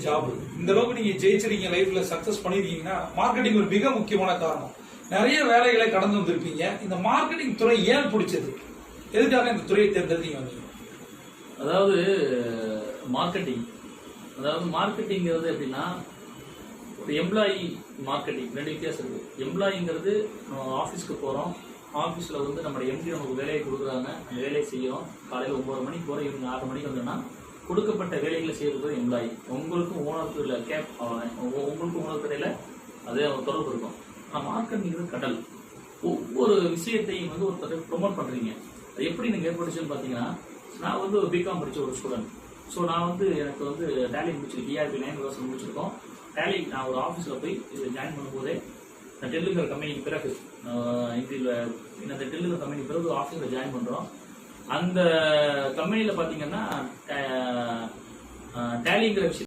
Job. இந்த அளவுக்கு நீங்க ஜெயிச்சிருக்கீங்க, லைஃப்ல சக்சஸ் பண்ணிருக்கீங்கன்னா மார்க்கெட்டிங் ஒரு மிக முக்கியமான காரணம். நிறைய வேலைகளை கடந்து வந்திருப்பீங்க. இந்த மார்க்கெட்டிங் துறை ஏன் பிடிச்சது? எதுக்காக இந்த துறையை தேர்ந்தெடுத்தீங்க நீங்க? அதாவது மார்க்கெட்டிங்கிறது எப்படின்னா, ஒரு எம்ப்ளாயி மார்க்கெட்டிங் ரெண்டு வித்தியாசம் இருக்கு. எம்ப்ளாயிங்கிறது நம்ம ஆஃபீஸ்க்கு போகிறோம், ஆஃபீஸில் வந்து நம்ம எம்டி நமக்கு வேலையை கொடுக்குறாங்க, அந்த வேலையை செய்யறோம். காலையில் 9 மணிக்கு போகிறோம், இவங்க 6 மணிக்கு வந்தோம்னா கொடுக்கப்பட்ட வேலைகளை செய்யறது எம்ப்ளாயி. உங்களுக்கும் ஓனருக்கு இல்லை உங்களுக்கும் ஓனர் இடையில அதே தொடர்பு இருக்கும். ஆனால் மார்க்கெட்டிங்கிறது கடல். ஒவ்வொரு விஷயத்தையும் வந்து ஒருத்தர் ப்ரொமோட் பண்ணுறீங்க. அது எப்படி எனக்கு ஏற்படுச்சுன்னு பார்த்தீங்கன்னா, நான் வந்து ஒரு பிகாம் படித்த ஒரு ஸ்டூடெண்ட். ஸோ நான் வந்து எனக்கு வந்து டேலி முடிச்சிருக்கேன், ERP 9 முடிச்சிருக்கோம். டேலி நான் ஒரு ஆஃபீஸில் போய் இது ஜாயின் பண்ணும்போதே நான் டெல்லுங்கிற கம்பெனிக்கு பிறகு இந்த டெல்லுங்கிற கம்பெனிக்கு பிறகு ஆஃபீஸில் ஜாயின் பண்ணுறோம். அந்த கம்பெனியில் பார்த்தீங்கன்னா டேலிங்கிற விஷயம்